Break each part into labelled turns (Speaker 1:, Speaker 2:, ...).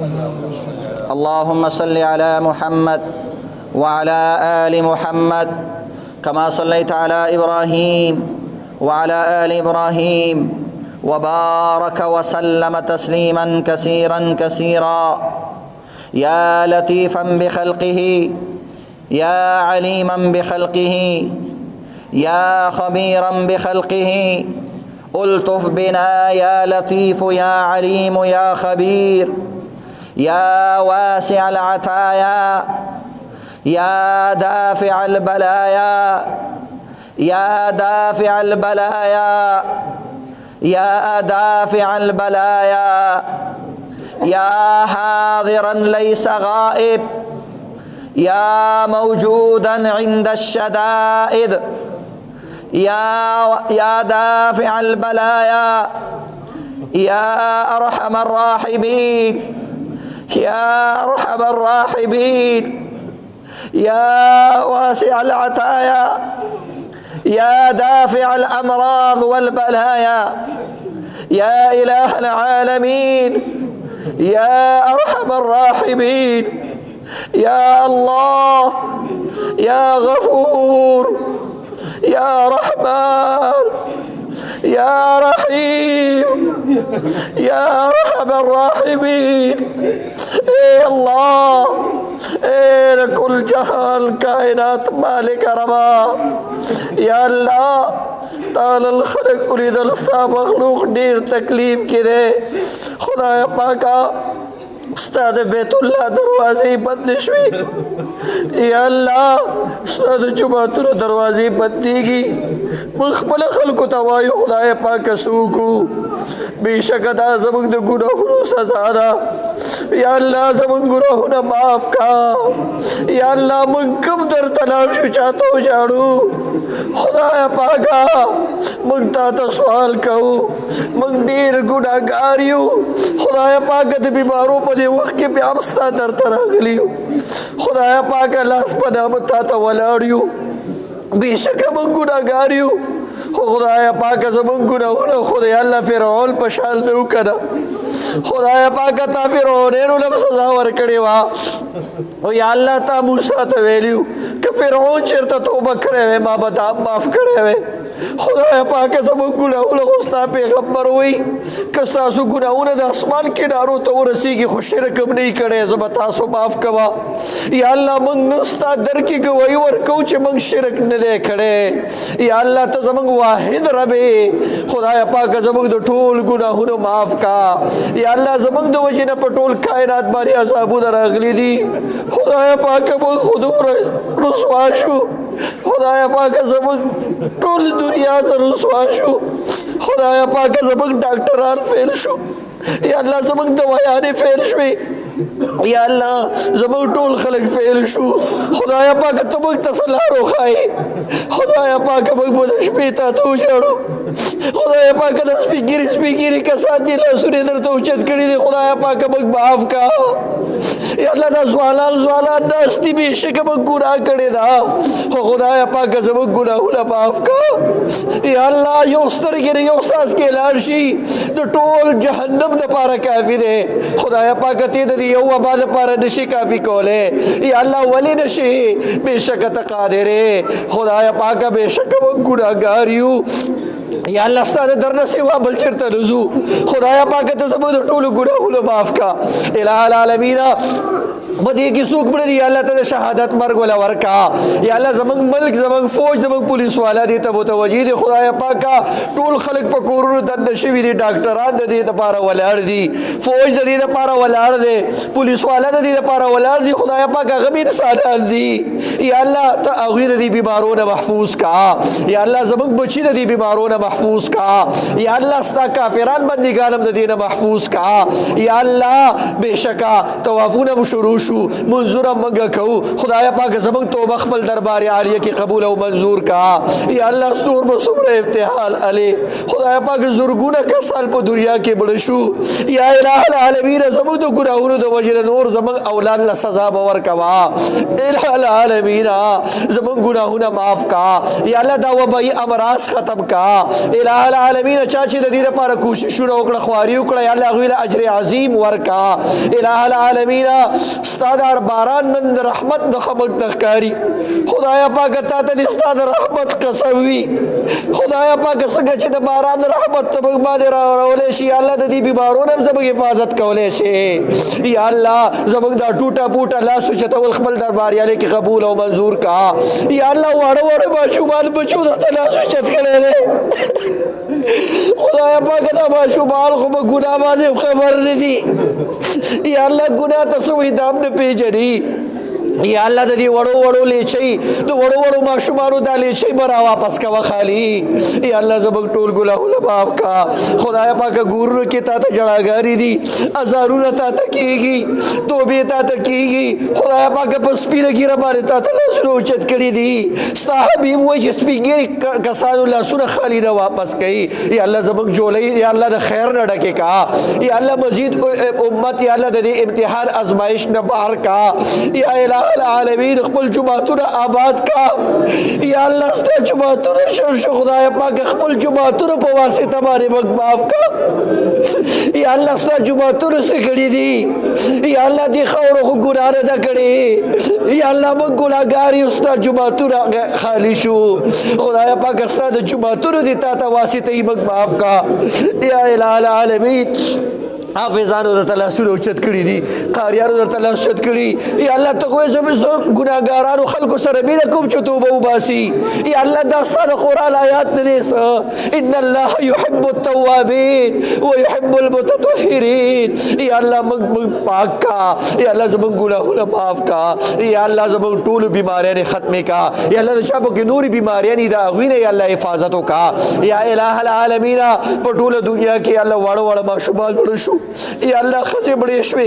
Speaker 1: اللهم صل على محمد وعلى آل محمد كما صليت على إبراهيم وعلى آل إبراهيم وبارك وسلم تسليما كثيرا كثيرا. يا لطيفا بخلقه يا عليما بخلقه يا خبيرا بخلقه ألطف بنا يا لطيف يا عليم يا خبير. يا واسع العطايا يا دافع البلايا يا دافع البلايا يا دافع البلايا يا حاضرا ليس غائب يا موجودا عند الشدائد يا دافع البلايا يا أرحم الراحمين يا أرحم الراحمين يا واسع العطايا يا دافع الأمراض والبلايا يا إله العالمين يا أرحم الراحمين يا الله يا غفور يا رحمن يا رحيم يا أرحم الراحمين. اے اللہ اے لكل جهال كائنات مالك ربا یا اللہ تعالی الخلق اريد الاستا مخلوق دیر تکلیف کی دے خدا پاکا استاد بیت اللہ دروازے بند شوی یا اللہ استاد جماعتر دروازے بندی گی مخبل خلق توائی خدا پاک سوکو بے شک دا زمان دا گناہنو سزا دا یا اللہ زمان گناہنو معاف کا یا اللہ من کم در تلاشو چاہتو جاڑو خدا پاکا من تا سوال کہو من دیر گناہ گاریو خدا پاکا دا بیماروں پا دے وقت کے بیامستا در تراغلیو خدا پاکا لاس پنا متا تا ولاریو بے شک من گناہ گاریو خدایا پاک زمان گناہونا خدای اللہ فرعون پشال نو کنا خدایا پاک تا فرعونینو لم سزا ورکڑی وا یا اللہ تا موسیٰ تا ویلیو کہ فرعون چرتا توبہ کڑے ہوئے ما بدام معاف کڑے ہوئے خدایا پاک زمان گناہونا خستا پیغمبر ہوئی کستاسو گناہونا دا اسمان کنارو تو رسی کی خوش رکم نہیں کڑے زبتاسو معاف کوا یا اللہ منگ نستا در کی گوائی ورکوچ منگ شرک ندے کڑے یا اللہ تا زمان واحد ربے خدایا پاک زمان دو ٹول گناہونا معاف کا یا اللہ زمان دو وجہ نا پٹول کائنات باری عذابو در اغلی دی خدایا پاک منگ خودو رسواشو خدایا پاک زمان ٹول دنیا در رسواشو خدایا پاک زمان ڈاکٹران فیل شو یا اللہ زمان دوایانی فیل شوی یا اللہ زمان ٹول خلق فیل شو خدایا پاک تمک تسلارو خواہی خدایا پاک مک مدش پیتا تو جاڑو خدایا پاک دا سپیگیری کسان دی لسونے در تو اچت کری دی خدایا پاک مک معاف کا یا اللہ دا زوالان ناستی بے شک مک گناہ کردی دا خدایا پاک زمان گناہ ہونا معاف کا یا اللہ یوستر گرے یوستاز کے لارشی دا ٹول جہنم دا پارا کافی دے خدایا پاک تید دی یو آباد پارا نشی کافی کولے یا اللہ ولی نشی بے شک تقادرے خدایا پاک بے شک مک گناہ گاریو یا اللہ استاد در نسیوا بل چرتا نزو خدایا پاک تزمد ٹول گناہونا معاف کا الہ العالمین بدی کی سوک بڑی یا اللہ تعالی شہادت مرگ والا ورکا یا اللہ زمان ملک زمان فوج زمان پولیس والا دی تبو توجی دی خدایا پاکا ٹول خلق پا کورونو دند شوی دی ڈاکٹران دی دا پارا ولار دی فوج دی دا پارا ولار دی پولیس والا دی دا پارا ولار دی خدایا پاکا غمی انسانان دی یا اللہ تا اغوی دی بیمارون محفوظ کا یا اللہ زمان بچی دی بیمارون محفوظ کا یا اللہ ستا کافران بندگانم دین محفوظ کا یا اللہ بے شکا توافون شروع شو منظور منګه کو خدای پاک زمنګ توبه خپل دربار عالیه کې قبول او منظور کا یا الله ستور بصبر ابتحال علی خدای پاک زورګونه کسال په دنیا کې بل شو یا الہ العالمین زمنګ د ګناہونو د وجه نور زمنګ اولاد له سزا باور کوا الہ العالمین زمنګ ګناہونه معاف کا یا الله دا وبای امراض ختم کا الہ العالمین چا چې د دې لپاره کوشش وکړه خواري وکړه یا الله غویل اجر عظیم ورکا الہ العالمین استاد باران نن رحمت د خبر تخکاری خدای پاک ته د استاد رحمت قسوي خدای پاک څنګه چې د باران رحمت ته باندې راولې شي الله د دې بیمارونو هم زموږ حفاظت کولې شي یا الله زموږ دا ټوټه پوټه لاس چتول خپل دربار یاله کې قبول او منظور کا یا الله وړ وړ ماشومان بچو د لاس چت کړي خدای پاک دا ماشومان خو په ګناه باندې خبر نه دي یا الله ګناه تاسو وې دام نه پیژني یا الله د دې وړو وړو لیچي د وړو وړو ماشومانو د لیچي مرا واپس کا وخالي یا الله زبګ ټول ګناهونه معاف کا خدای پاک ګورو کې تا ته جړاګاری دي ازارونه تا ته کیږي توبه تا ته کیږي خدای پاک په سپیره ګیره باندې تا ته لاسونه اوچت کړی دي ستا حبیب وای چې سپیګری کسانو لاسونه خالی نه واپس کړي یا الله زبګ جوړي یا الله د خیر نه ډکه کا یا الله مزید امت یا الله د دې امتحان ازمائش نه بهر کا یا الہ العالمین خپل جماعتونه آباد کا یا الله ست جماعتونه شو خدای پاک خپل جماعتونه په واسطه باندې معاف کا یا الله ست جماعتونه سګړي دي یا الله دې خور خو ګناه نه کړي یا الله موږ ګناګاری ست جماعتونه خالی شو خدای پاک ست جماعتونه دې تا ته واسطه یې معاف کا یا الہ العالمین حافظانو د تلاسونو اوچت کړي دي قاریانو د تلاس اوچت کړي یا الله ته خو زموږ ګناګارانو خلکو سره مینه کوم چې توبه وباسي یا الله دا ستاسو قرآن آیات نه دي ان الله يحب التوابين ويحب المتطهرين یا الله موږ پاک کا یا الله زموږ ګناهونه معاف کا یا الله زموږ ټول بیماریاں ختم کا یا الله د شابو کې نوري بیماریاں دا غوینه یا الله حفاظت وکا یا الہ العالمین په ټول دنیا کې الله واړو واړو ماشومان وړو شو یا الله خزه بڑے شوي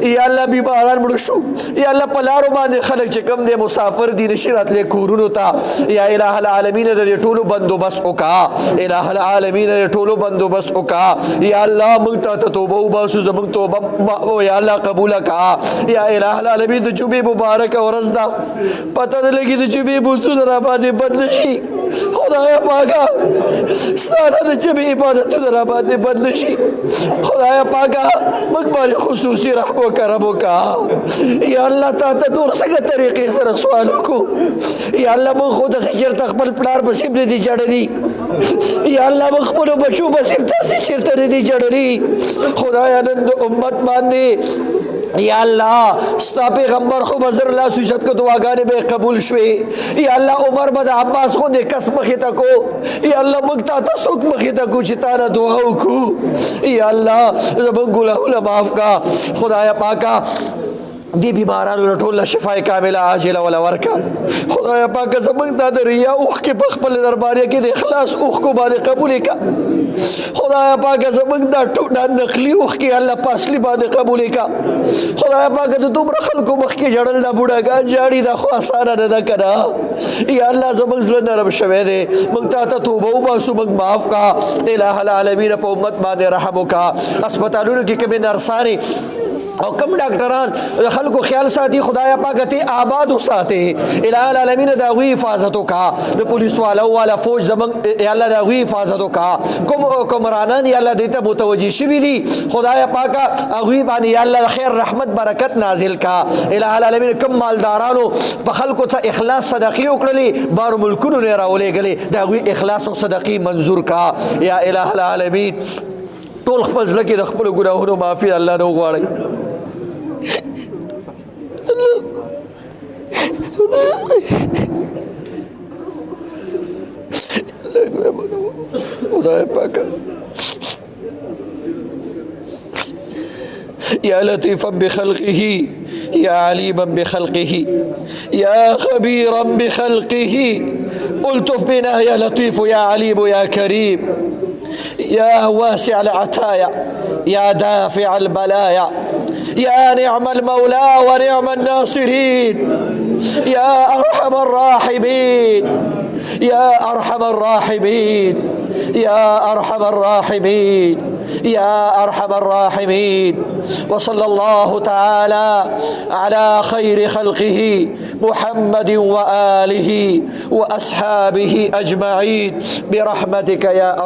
Speaker 1: یا الله بیماران مړ شو یا الله پلارو باندې خلک چې کم دي مسافر دي نشرات له کورونو ته یا الہ العالمین د ټولو بندوبست وکا الہ العالمین د ټولو بندوبست وکا یا الله موږ ته توبه وباسو زموږ توبه یا الله قبول کا یا الہ العالمین د جمعې مبارک ورځ دا پته لګي د جمعې بوسو در باندې بند شي خدای پاکا ستاسو د جمعې عبادت در باندې بند شي خدای پاکا مقبل خصوصی رحم و کرم کا یا الله تا ته نور څنګه طریقې سره سوال کو یا الله مون خود خجر تخبل پلار بسیم دي جړلی یا الله مون خپل بچو بسیم تاسو چیرته دي جړلی خدای نن امت باندې یا الله ستا پیغمبر خو بزر الله سوشت کو دعاګانې به قبول شوي یا الله عمر بد عباس خو دې کس مخې ته کو یا الله موږ ته تاسو مخې ته کو چې تا نه دعا وکړو یا الله زموږ ګناهونه معاف کا خدای پاکا دی بیمارانو ټول شفای کامله عاجله ولا ورکا خدای پاک زمنګ د ریا اوخ کې په خپل دربار کې د اخلاص اوخ کو باندې قبول کا خدای پاک زمنګ د ټوډه نخلی اوخ کې الله پاسلی باندې قبول کا خدای پاک د دومره خلکو مخ کې جړل د بوډاګان جاړي د خو اسانه نه ده کړه یا الله زمنګ زړه نرم شوه دې موږ ته توبه وباسو موږ معاف کا الہ العالمین په امت باندې رحم وکا هسپتالونو کې کوم نرسانی او کم ډاکټران خلکو خیال ساتي خدای پاک ته آباد وساته الہ العالمین دا غوی حفاظت وکا د پولیس والو والا فوج زمنګ یا الله دا غوی حفاظت وکا کومرانان یا الله دې ته متوجي شوي دي خدای پاک غوی باندې یا الله خیر رحمت برکت نازل کا الہ العالمین کم مالدارانو په خلکو ته اخلاص صدقې وکړلې بار ملکونو نه راولې غلې دا غوی اخلاص او صدقې منظور کا یا الہ العالمین ټول خپل ځل کې د خپل ګناهونو معافي الله نو غواړي خدای پاک یا لطیفا بخلقه یا علیما بخلقه یا خبیرا بخلقه الطف بنا یا لطیف یا علیم یا کریم یا واسع العطایا یا دافع البلایا يا نعم المولى ونعم الناصرين يا أرحم الراحمين يا أرحم الراحمين يا أرحم الراحمين يا أرحم الراحمين. وصلى الله تعالى على خير خلقه محمد وآله وأصحابه أجمعين برحمتك يا أرحم